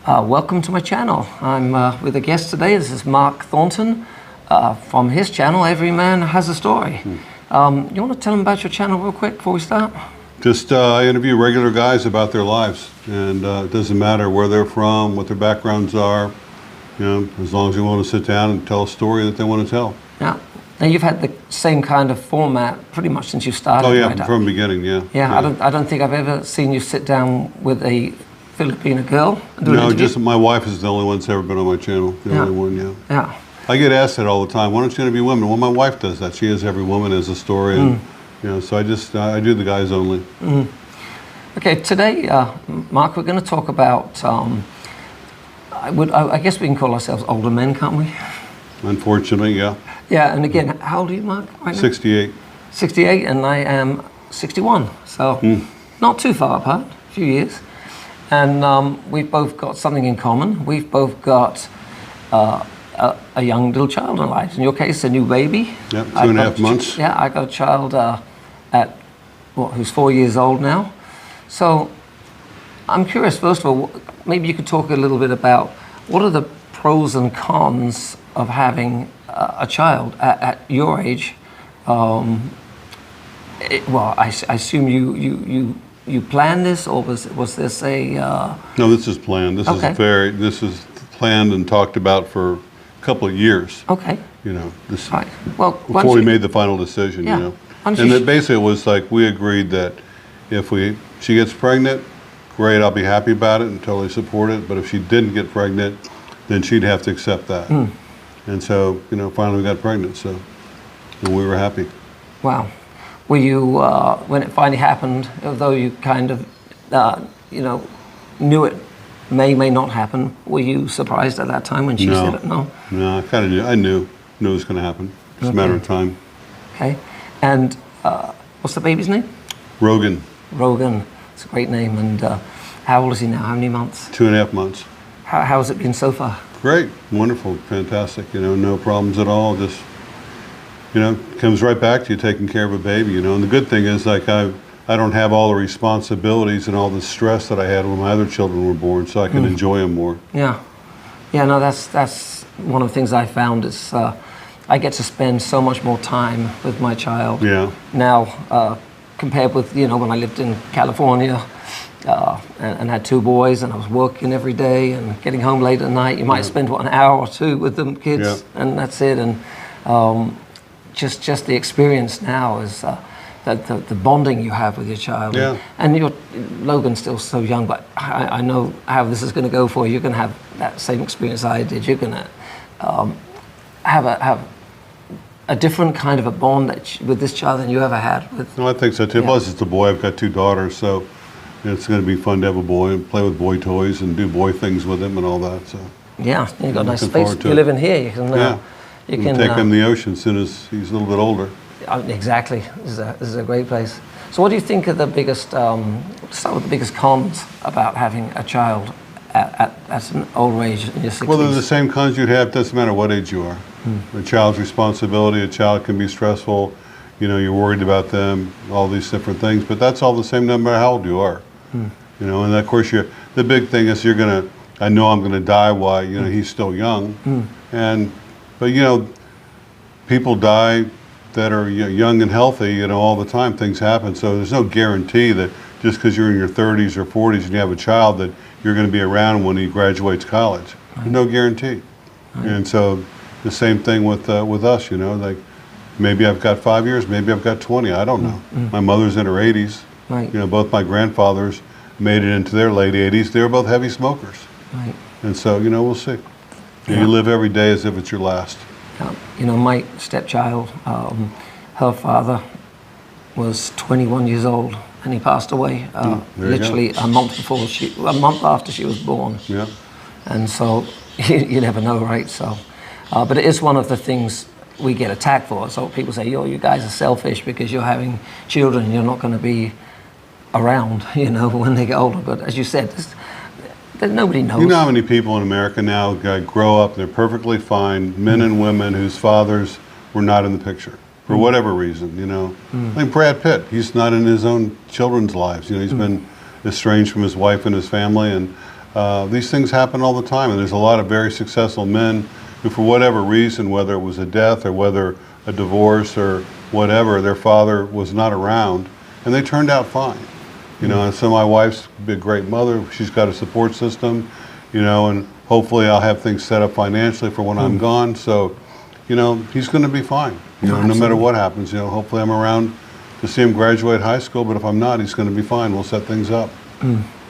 Welcome to my channel. I'm with a guest today. This is Mark Thornton from his channel, Every Man Has a Story. You want to tell them about your channel real quick before we start? Just I interview regular guys about their lives, and it doesn't matter where they're from, what their backgrounds are, as long as they want to sit down and tell a story that they want to tell. Yeah. Now you've had the same kind of format pretty much since you started. Oh yeah, right? from the beginning, yeah. Yeah, I don't think I've ever seen you sit down with a Filipino girl. No, just my wife is the only one that's ever been on my channel. The only one, yeah. Yeah. I get asked that all the time. Why don't you interview women? Well, my wife does that. She has Every Woman as a story, and so I do the guys only. Okay, today, Mark, we're going to talk about. I guess we can call ourselves older men, can't we? Unfortunately, yeah. Yeah, and again, how old are you, Mark? Right now? 68. 68, and I am 61. So not too far apart, a few years. And we've both got something in common. We've both got a young little child in our lives. In your case, a new baby. Yeah, 2.5 months. Yeah, I got a child who's 4 years old now. So I'm curious, first of all, maybe you could talk a little bit about what are the pros and cons of having a child at your age. Well, I assume you planned this, or was this a? No, this is planned. This is planned and talked about for a couple of years. Okay. This right. Well, before we made the final decision. Yeah. And it basically was like we agreed that if she gets pregnant, great, I'll be happy about it and totally support it. But if she didn't get pregnant, then she'd have to accept that. And so, finally we got pregnant. And we were happy. Wow. Were you, when it finally happened, although you kind of, knew it may not happen, were you surprised at that time when she said it? No. No, I kind of knew. I knew it was going to happen. It's a matter of time. Okay. And what's the baby's name? Rogan. Rogan. It's a great name. And how old is he now? How many months? 2.5 months. How has it been so far? Great, wonderful, fantastic. No problems at all. Just, comes right back to you taking care of a baby. And the good thing is, like, I don't have all the responsibilities and all the stress that I had when my other children were born, so I can enjoy them more. Yeah, no, that's one of the things I found is I get to spend so much more time with my child. Yeah. Now, compared with when I lived in California. And had 2 boys, and I was working every day and getting home late at night. You might spend an hour or 2 with them kids, and that's it. And just the experience now is the bonding you have with your child. Yeah. And Logan's still so young, but I know how this is going to go for you. You're going to have that same experience I did. You're going to have a different kind of a bond with this child than you ever had with. No, I think so too. Plus, it's a boy. I've got 2 daughters, so. It's going to be fun to have a boy and play with boy toys and do boy things with him and all that. So yeah, you've got a nice space. You're living here. You can you can take him to the ocean as soon as he's a little bit older. Exactly. This is a great place. So, what do you think are the biggest? Start with the biggest cons about having a child at an older age in your 60s. Well, they're the same cons you'd have. Doesn't matter what age you are. A child's responsibility. A child can be stressful. You're worried about them. All these different things. But that's all the same no matter how old you are. And of course, the big thing is I know I'm gonna die while he's still young, but people die that are young and healthy, all the time. Things happen, so there's no guarantee that just because you're in your 30s or 40s and you have a child that you're going to be around when he graduates college. There's no guarantee, and so the same thing with us. Like maybe I've got 5 years, maybe I've got 20. I don't know. My mother's in her 80s. Right. Both my grandfathers made it into their late 80s. They were both heavy smokers. Right. And so, we'll see. You live every day as if it's your last. My stepchild, her father was 21 years old, and he passed away literally a month after she was born. Yeah. And so you never know, right? So, but it is one of the things we get attacked for. So people say, you guys are selfish because you're having children and you're not going to be around, when they get older. But as you said, nobody knows. You know how many people in America now grow up, they're perfectly fine, men and women whose fathers were not in the picture for whatever reason, Like Brad Pitt, he's not in his own children's lives. He's been estranged from his wife and his family, and These things happen all the time, and there's a lot of very successful men who, for whatever reason, whether it was a death or whether a divorce or whatever, their father was not around, and they turned out fine. You know, and so my wife's a great mother. She's got a support system, you know, and hopefully I'll have things set up financially for when I'm gone. So, you know, he's going to be fine. You know, no matter what happens. You know, hopefully I'm around to see him graduate high school. But if I'm not, he's going to be fine. We'll set things up.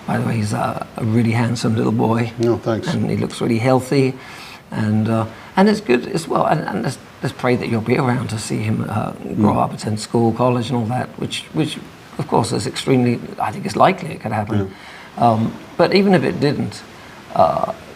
By the way, he's a really handsome little boy. No, thanks. And he looks really healthy, and it's good as well. And let's pray that you'll be around to see him grow up, attend school, college, and all that. Which of course is extremely. I think it's likely it could happen. Yeah. But even if it didn't,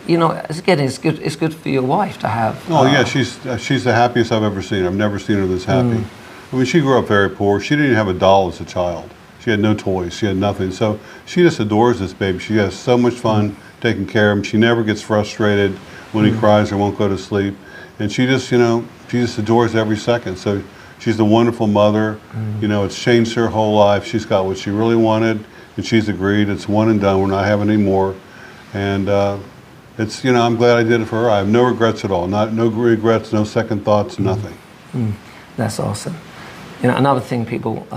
you know, it's good for your wife to have. Oh yeah, she's the happiest I've ever seen. I've never seen her this happy. I mean, she grew up very poor. She didn't even have a doll as a child. She had no toys. She had nothing. So she just adores this baby. She has so much fun taking care of him. She never gets frustrated when he cries or won't go to sleep. And she just, you know, she just adores every second. So she's a wonderful mother. You know, it's changed her whole life. She's got what she really wanted, and she's agreed. It's one and done. We're not having any more. And it's, you know, I'm glad I did it for her. I have no regrets at all. No regrets, no second thoughts, nothing. That's awesome. You know, another thing people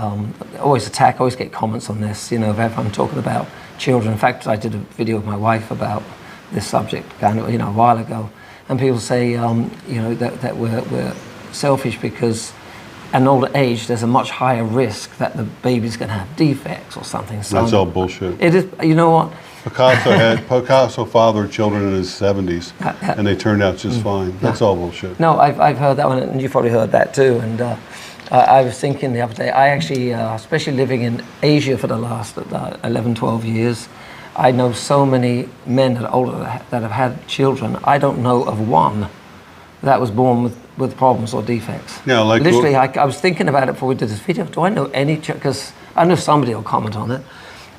always get comments on this, you know, if I'm talking about children. In fact, I did a video with my wife about this subject kind of, you know, a while ago. And people say, you know, that we're selfish because at an older age, there's a much higher risk that the baby's going to have defects or something. So that's all bullshit. It is, you know what? Picasso fathered children in his 70s, and they turned out just fine. That's all bullshit. No, I've heard that one, and you've probably heard that too. And I was thinking the other day, I actually, especially living in Asia for the last 11, 12 years, I know so many men that are older that have had children. I don't know of one that was born with problems or defects. Yeah, like literally, I was thinking about it before we did this video. Do I know any? Because I know somebody will comment on it.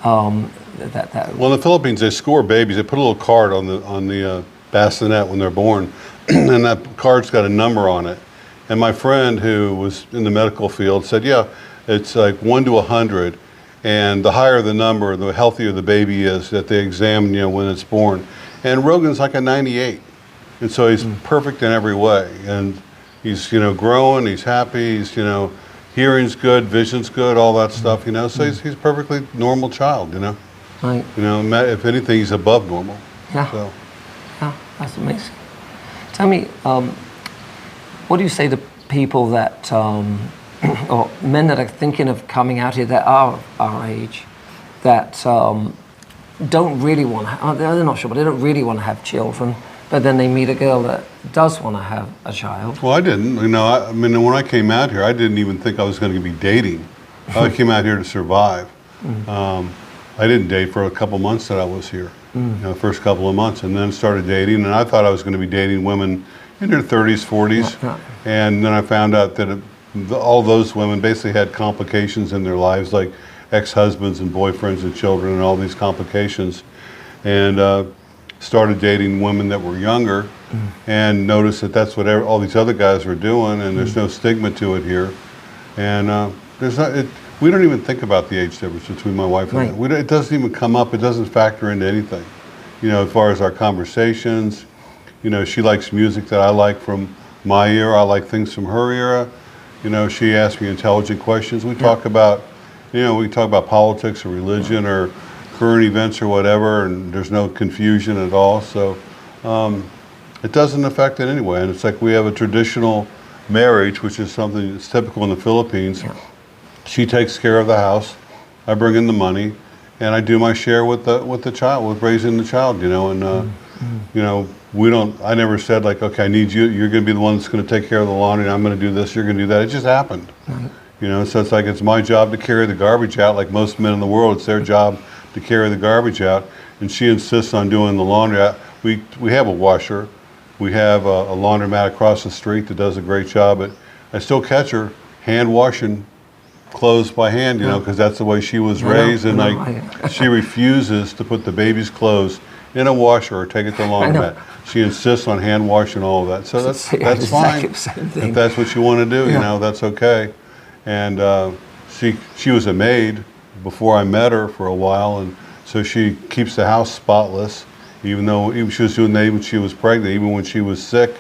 Well, in the Philippines, they score babies. They put a little card on the bassinet when they're born, and that card's got a number on it. And my friend who was in the medical field said, yeah, it's like 1 to 100, and the higher the number, the healthier the baby is that they examine, you know, when it's born. And Rogan's like a 98, and so he's perfect in every way. And he's, you know, growing, he's happy, he's, you know, hearing's good, vision's good, all that stuff, you know. So he's a perfectly normal child, you know. Right. You know, if anything, he's above normal. Yeah. So. Yeah, that's amazing. Tell me, what do you say to people that, or men that are thinking of coming out here that are our age, that don't really want to, they're not sure, but they don't really want to have children, but then they meet a girl that does want to have a child? Well, I didn't. You know, I mean, when I came out here, I didn't even think I was going to be dating. I came out here to survive. I didn't date for a couple months that I was here, you know, the first couple of months, and then started dating, and I thought I was going to be dating women in their 30s, 40s, and then I found out that all those women basically had complications in their lives, like ex-husbands and boyfriends and children and all these complications, and started dating women that were younger, and noticed that that's what all these other guys were doing, and there's no stigma to it here, and we don't even think about the age difference between my wife and I. It doesn't even come up. It doesn't factor into anything, you know, as far as our conversations. You know, she likes music that I like from my era. I like things from her era. You know, she asks me intelligent questions. We talk about, you know, we talk about politics or religion or current events or whatever, and there's no confusion at all. So it doesn't affect it anyway. And it's like we have a traditional marriage, which is something that's typical in the Philippines. She takes care of the house. I bring in the money, and I do my share with the child, with raising the child. You know, and you know. I never said like, okay, I need you, you're going to be the one that's going to take care of the laundry, and I'm going to do this, you're going to do that. It just happened. You know, so it's like it's my job to carry the garbage out, like most men in the world. It's their job to carry the garbage out, and she insists on doing the laundry. We have a washer. We have a laundromat across the street that does a great job, but I still catch her hand washing clothes by hand, you know, because that's the way she was raised, and like she refuses to put the baby's clothes in a washer or take it to the laundromat. She insists on hand washing all of that. So that's fine. If that's what you want to do, you know, that's okay. And she was a maid before I met her for a while, and so she keeps the house spotless. Even though she was doing that even when she was pregnant, even when she was sick,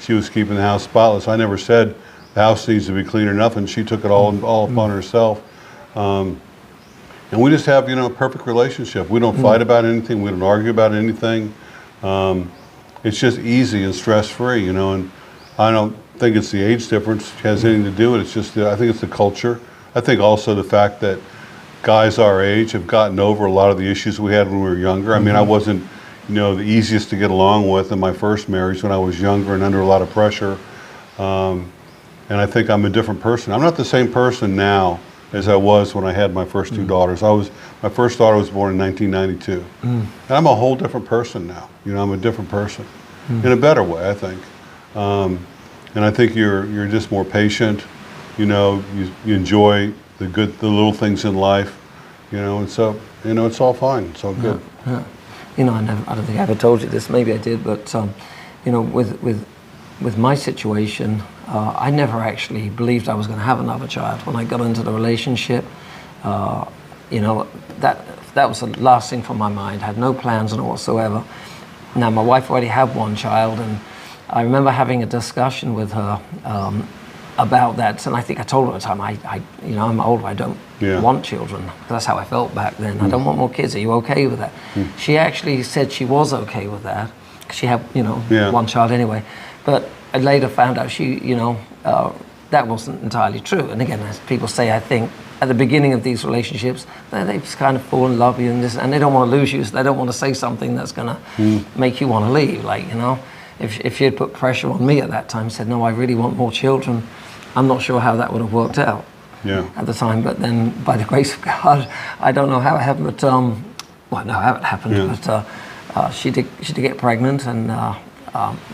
she was keeping the house spotless. I never said the house needs to be clean or nothing. She took it all upon herself. And we just have, a perfect relationship. We don't fight about anything. We don't argue about anything. It's just easy and stress-free, and I don't think it's the age difference has anything to do with it. It's just, I think it's the culture. I think also the fact that guys our age have gotten over a lot of the issues we had when we were younger. I mean, I wasn't, the easiest to get along with in my first marriage when I was younger and under a lot of pressure. And I think I'm a different person. I'm not the same person now as I was when I had my first two daughters. My first daughter was born in 1992. And I'm a whole different person now. I'm a different person in a better way, I think. And I think you're just more patient. You enjoy the little things in life, and so, it's all fine. It's all good. Yeah. I don't think I ever told you this, maybe I did, but, with my situation, I never actually believed I was going to have another child. When I got into the relationship, that was the last thing from my mind. I had no plans whatsoever. Now, my wife already had one child, and I remember having a discussion with her about that, and I think I told her at the time, I'm older, I don't want children. That's how I felt back then. I don't want more kids. Are you okay with that? She actually said she was okay with that. She had, one child anyway. But I later found out that wasn't entirely true. And again, as people say, I think at the beginning of these relationships, they just kind of fall in love with you and they don't want to lose you, so they don't want to say something that's going to make you want to leave. Like, if she had put pressure on me at that time, said, no, I really want more children, I'm not sure how that would have worked out at the time. But then, by the grace of God, I don't know how it happened, but, I know how it happened, but she did get pregnant, and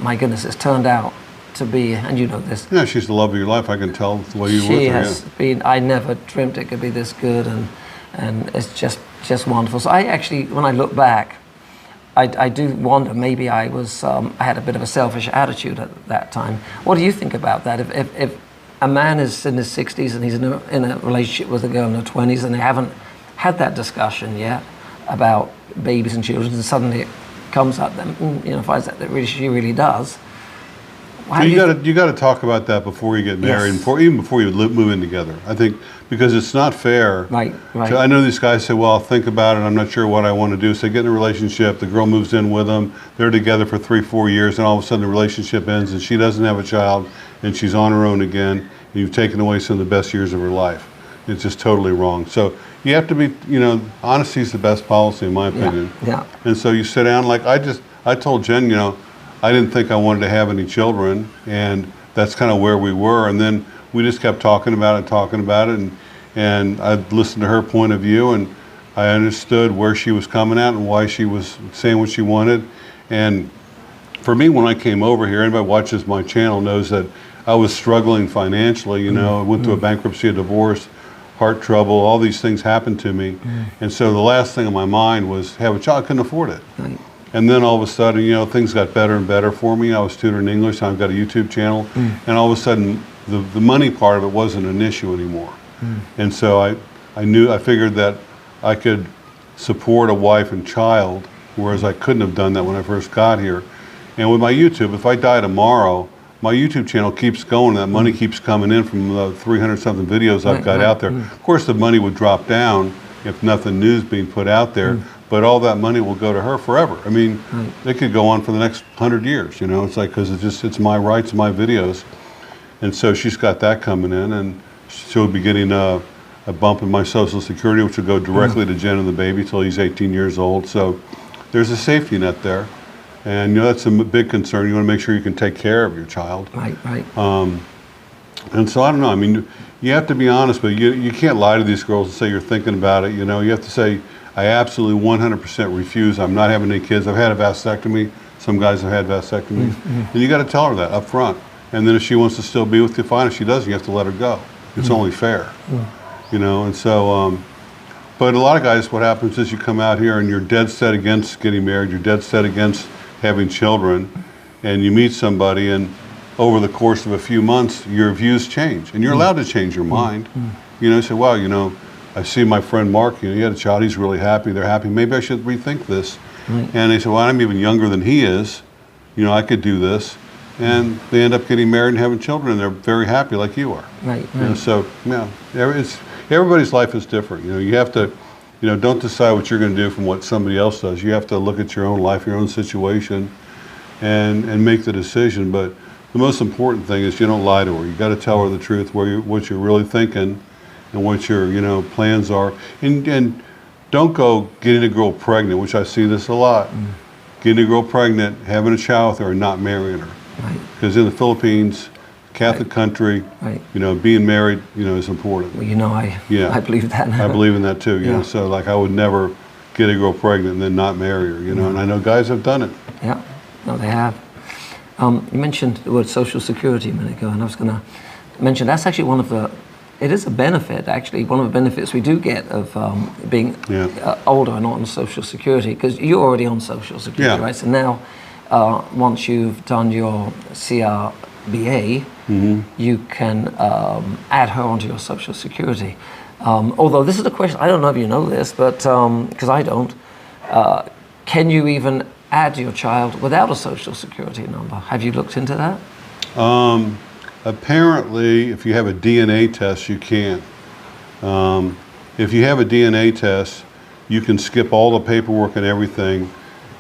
my goodness, it's turned out to be, and you know this. Yeah, she's the love of your life. I can tell the way you were with her. She has been, I never dreamt it could be this good, and it's just wonderful. So I actually, when I look back, I do wonder, maybe I had a bit of a selfish attitude at that time. What do you think about that? If a man is in his 60s and he's in a relationship with a girl in her 20s and they haven't had that discussion yet about babies and children, and suddenly it comes up, then finds out that she really does. You got to talk about that before you get married, and even before you move in together. I think because it's not fair. Right. I know these guys say, "Well, I'll think about it. I'm not sure what I want to do." So they get in a relationship. The girl moves in with them. They're together for 3-4 years, and all of a sudden the relationship ends, and she doesn't have a child, and she's on her own again. And you've taken away some of the best years of her life. It's just totally wrong. So you have to be, honesty is the best policy, in my opinion. Yeah. And so you sit down. Like I told Jen, I didn't think I wanted to have any children, and that's kind of where we were. And then we just kept talking about it, and I listened to her point of view, and I understood where she was coming at and why she was saying what she wanted. And for me, when I came over here, anybody who watches my channel knows that I was struggling financially. I went through a bankruptcy, a divorce, heart trouble, all these things happened to me. And so the last thing on my mind was have a child. I couldn't afford it. Right. And then all of a sudden, things got better and better for me. I was tutoring English, I've got a YouTube channel, and all of a sudden, the money part of it wasn't an issue anymore. And so I figured that I could support a wife and child, whereas I couldn't have done that when I first got here. And with my YouTube, if I die tomorrow, my YouTube channel keeps going, and that money keeps coming in from the 300-something videos I've got out there. Of course, the money would drop down if nothing new is being put out there. But all that money will go to her forever. I mean, it could go on for the next 100 years, It's like, because it's my rights, my videos. And so she's got that coming in, and she'll be getting a bump in my Social Security, which will go directly to Jen and the baby till he's 18 years old. So there's a safety net there. And, that's a big concern. You want to make sure you can take care of your child. Right. And so I don't know. I mean, you have to be honest, but you can't lie to these girls and say you're thinking about it. You have to say, I absolutely 100% refuse. I'm not having any kids. I've had a vasectomy. Some guys have had vasectomies. And you got to tell her that up front. And then if she wants to still be with you, fine. If she doesn't, you have to let her go. It's only fair. And so, but a lot of guys, what happens is you come out here and you're dead set against getting married. You're dead set against having children. And you meet somebody, and over the course of a few months, your views change. And you're allowed to change your mind. You say, well, I see my friend Mark, he had a child, he's really happy, they're happy, maybe I should rethink this. Right. And they said, well, I'm even younger than he is. You know, I could do this. And they end up getting married and having children, and they're very happy like you are. Right, You know, right. so, yeah, everybody's life is different. You know, you have to, you know, don't decide what you're going to do from what somebody else does. You have to look at your own life, your own situation, and make the decision. But the most important thing is you don't lie to her. You got to tell her the truth, what you're really thinking, and what your, you know, plans are. And don't go getting a girl pregnant, which I see this a lot. Getting a girl pregnant, having a child with her, and not marrying her. Right. Because in the Philippines, Catholic country, Right. you know, being married, you know, is important. Well, you know, I believe that. I believe in that too. You Yeah. know, so like I would never get a girl pregnant and then not marry her. You know, and I know guys have done it. Yeah, no, they have. You mentioned the word Social Security a minute ago, and I was going to mention that's actually one of the. It is a benefit, actually. One of the benefits we do get of being older and not on Social Security, because you're already on Social Security, right? So now, once you've done your CRBA, you can add her onto your Social Security. Although this is a question, I don't know if you know this, but because I don't, can you even add your child without a Social Security number? Have you looked into that? Apparently, if you have a DNA test, you can. If you have a DNA test, you can skip all the paperwork and everything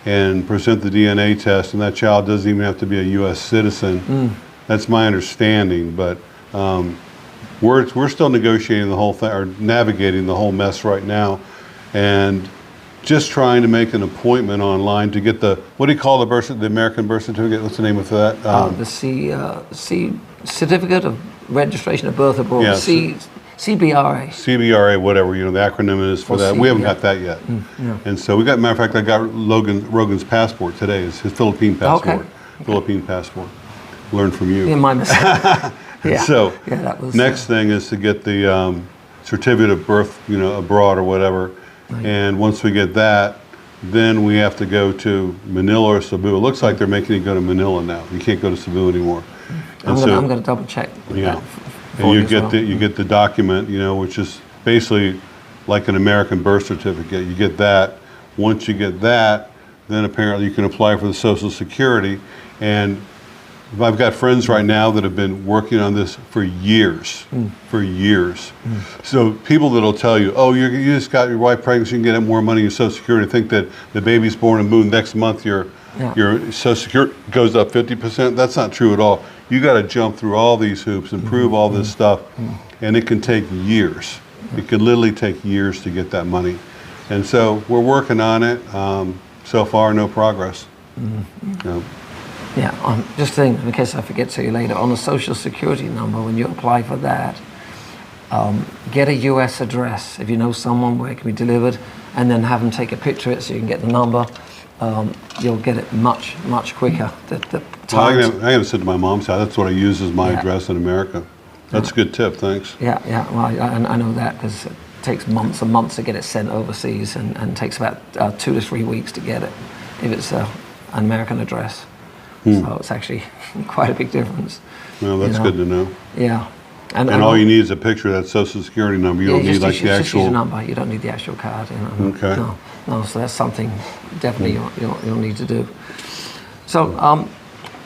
and present the DNA test, and that child doesn't even have to be a U.S. citizen. That's my understanding, but we're still negotiating the whole thing, or navigating the whole mess right now, and just trying to make an appointment online to get the, what do you call the American birth certificate? What's the name of that? The C Certificate of Registration of Birth Abroad, Yeah, CBRA. CBRA, whatever, you know, the acronym is for that. We haven't got that yet. And so we got, matter of fact, I got Rogan's passport today, his Philippine passport. Okay. Philippine passport. Learned from you. Yeah, my mistake. Yeah. So that was, next thing is to get the certificate of birth, you know, abroad or whatever. Right. And once we get that, then we have to go to Manila or Cebu. It looks like they're making you go to Manila now. You can't go to Cebu anymore. I'm going to double check. Yeah. And you get the document, you know, which is basically like an American birth certificate. You get that. Once you get that, then apparently you can apply for the Social Security. And I've got friends right now that have been working on this for years, So people that'll tell you, oh, you just got your wife pregnant, so you can get more money in your Social Security. Think that the baby's born and boom, next month your Social Security goes up 50%. That's not true at all. You got to jump through all these hoops and prove all this stuff, and it can take years. It can literally take years to get that money. And so we're working on it. So far, no progress. Yeah, just think, in case I forget to tell you later, on a Social Security number, when you apply for that, get a US address if you know someone where it can be delivered, and then have them take a picture of it so you can get the number. You'll get it much quicker. Well, I'm going to send to my mom's house. That's what I use as my address in America. That's a good tip, thanks. Yeah, well, I know that because it takes months and months to get it sent overseas, and takes about 2 to 3 weeks to get it if it's an American address. So it's actually quite a big difference. Well, that's good to know. Yeah. And all you need is a picture of that Social Security number. You don't need like the actual... Just use a number. You don't need the actual card. You know? Okay. No, so that's something definitely you'll need to do. So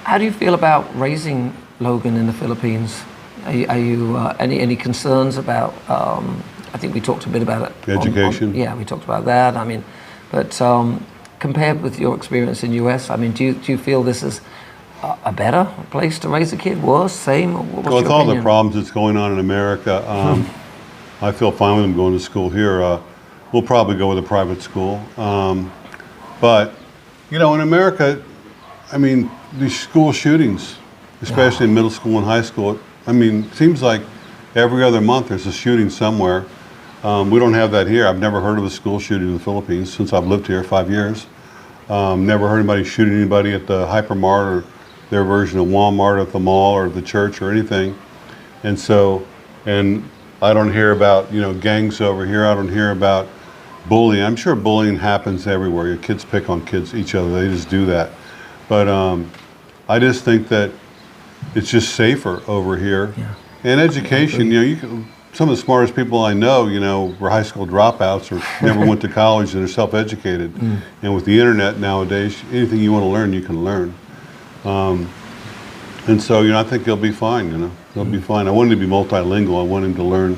how do you feel about raising Logan in the Philippines? Are you any concerns about, I think we talked a bit about it. Education? Yeah, we talked about that. I mean, but compared with your experience in US, I mean, do you feel this is a better place to raise a kid? Worse? Same? Well, with all the problems that's going on in America, I feel fine with them going to school here. We'll probably go with a private school. But, you know, in America, I mean, these school shootings, especially in middle school and high school, I mean, it seems like every other month there's a shooting somewhere. We don't have that here. I've never heard of a school shooting in the Philippines since I've lived here 5 years. Never heard anybody shooting anybody at the hypermart or their version of Walmart at the mall or the church or anything. And so, and I don't hear about, you know, gangs over here. I don't hear about bullying. I'm sure bullying happens everywhere. Your kids pick on each other. They just do that. But I just think that it's just safer over here. And education, you know, some of the smartest people I know, were high school dropouts or never went to college and are self-educated. And with the internet nowadays, anything you want to learn, you can learn. And so, I think he'll be fine, He'll be fine. I want him to be multilingual. I want him to learn,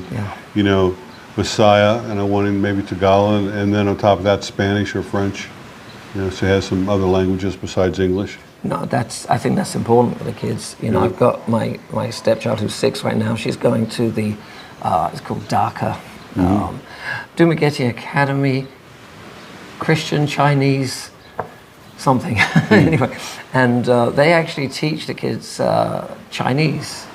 Messiah, and I want him maybe Tagalog, and then on top of that, Spanish or French. So he has some other languages besides English. No, I think that's important for the kids. I've got my stepchild who's 6 right now. She's going to the, it's called Dhaka, Dumaguete Academy, Christian Chinese something. Anyway, and they actually teach the kids Chinese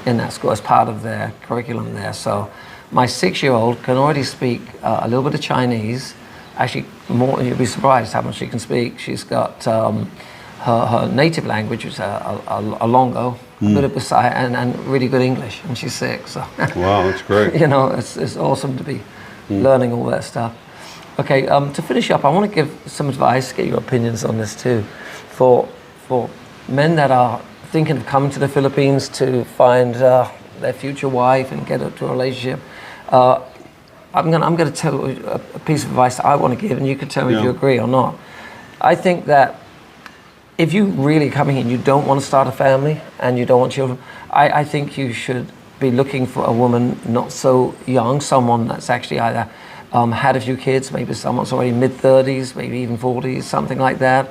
in that school as part of their curriculum there. So my 6-year-old can already speak a little bit of Chinese. Actually, more, you'll be surprised how much she can speak. She's got her native language, which is a Longo, a bit of Bisaya, and really good English, and she's 6. So wow, that's great. It's awesome to be learning all that stuff. Okay, to finish up, I want to give some advice, get your opinions on this too, for men that are thinking of coming to the Philippines to find their future wife and get into a relationship. I'm going to tell you a piece of advice that I want to give, and you can tell me if you agree or not. I think that if you really coming in, you don't want to start a family and you don't want children, I think you should be looking for a woman not so young, someone that's actually either had a few kids, maybe someone's already mid-30s, maybe even 40s, something like that.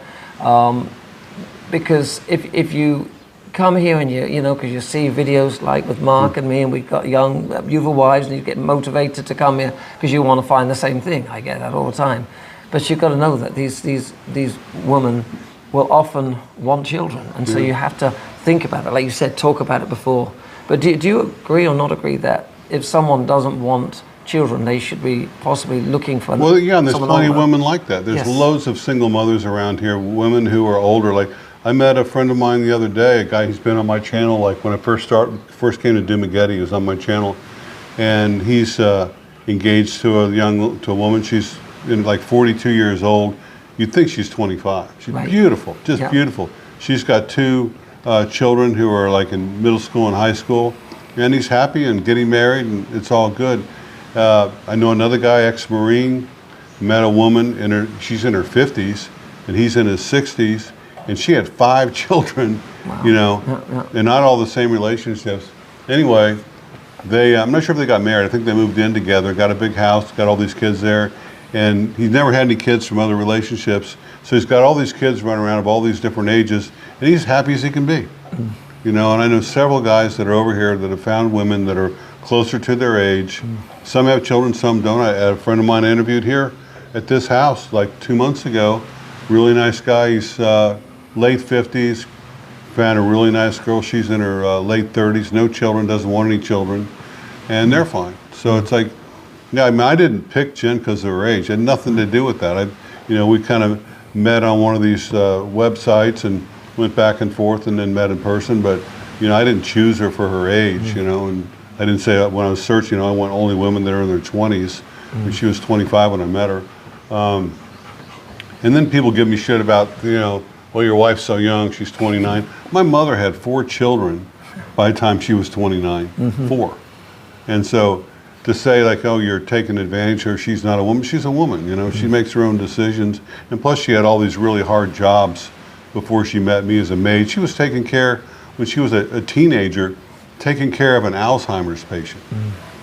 Because if you come here and because you see videos like with Mark and me, and we've got young, beautiful wives, and you get motivated to come here because you want to find the same thing. I get that all the time. But you've got to know that these women will often want children, and so you have to think about it. Like you said, talk about it before. But do you agree or not agree that if someone doesn't want children, they should be possibly looking for? Well, yeah, and there's plenty of women like that. There's loads of single mothers around here, women who are older. Like I met a friend of mine the other day, a guy who's been on my channel. Like when I first came to Dumaguete, he was on my channel, and he's engaged to a woman. She's like 42 years old. You'd think she's 25. She's beautiful, just beautiful. She's got 2 children who are like in middle school and high school, and he's happy and getting married, and it's all good. I know another guy, ex-Marine, met a woman, she's in her 50s, and he's in his 60s, and she had 5 children, and not all the same relationships. Anyway, I'm not sure if they got married. I think they moved in together, got a big house, got all these kids there, and he's never had any kids from other relationships, so he's got all these kids running around of all these different ages, and he's happy as he can be. And I know several guys that are over here that have found women that are closer to their age. Some have children, some don't. I had a friend of mine I interviewed here at this house like 2 months ago. Really nice guy. He's late 50s. Found a really nice girl. She's in her late 30s. No children. Doesn't want any children, and they're fine. So it's like, I didn't pick Jen because of her age. It had nothing to do with that. We kind of met on one of these websites and went back and forth, and then met in person. But I didn't choose her for her age. And I didn't say when I was searching, I want only women that are in their 20s. And she was 25 when I met her. And then people give me shit about, well, your wife's so young, she's 29. My mother had 4 children by the time she was 29, 4. And so to say like, oh, you're taking advantage of her, she's not a woman, she's a woman, she makes her own decisions. And plus she had all these really hard jobs before she met me as a maid. She was taking care, when she was a teenager, taking care of an Alzheimer's patient.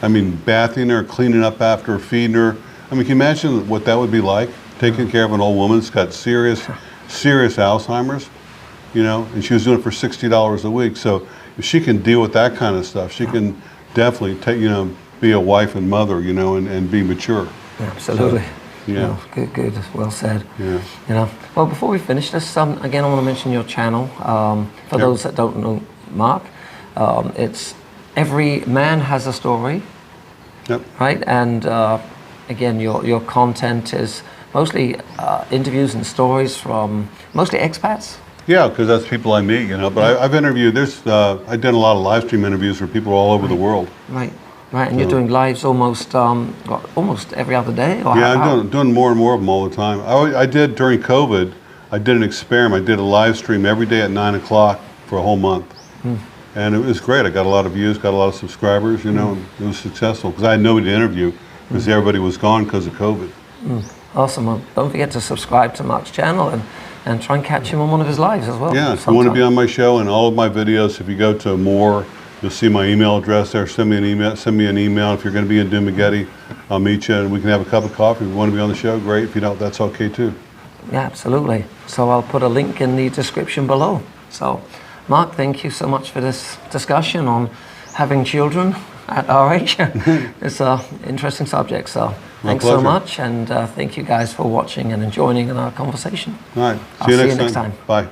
I mean, bathing her, cleaning up after her, feeding her. I mean, can you imagine what that would be like? Taking care of an old woman that's got serious Alzheimer's, and she was doing it for $60 a week. So if she can deal with that kind of stuff, she can definitely take, be a wife and mother, and be mature. Absolutely. So, good, well said. Yeah. Well, before we finish this, again, I want to mention your channel. For those that don't know Mark, it's Every Man Has a Story, right? And again, your content is mostly interviews and stories from mostly expats. Yeah, because that's people I meet, But I've interviewed. I've done a lot of live stream interviews for people all over the world. Right. And you're doing lives almost every other day. Or I'm doing more and more of them all the time. I did during COVID. I did an experiment. I did a live stream every day at 9 o'clock for a whole month. And it was great. I got a lot of views, got a lot of subscribers, you know, and it was successful because I had nobody to interview because everybody was gone because of COVID. Awesome. Well, don't forget to subscribe to Mark's channel and try and catch him on one of his lives as well. Yeah, if you want to be on my show and all of my videos, if you go to more, you'll see my email address there. Send me an email. If you're going to be in Dumaguete, I'll meet you and we can have a cup of coffee. If you want to be on the show, great. If you don't, that's okay too. Yeah, absolutely. So I'll put a link in the description below. So, Mark, thank you so much for this discussion on having children at our age. It's an interesting subject. So thanks so much, and thank you guys for watching and joining in our conversation. All right. See you next time. Bye.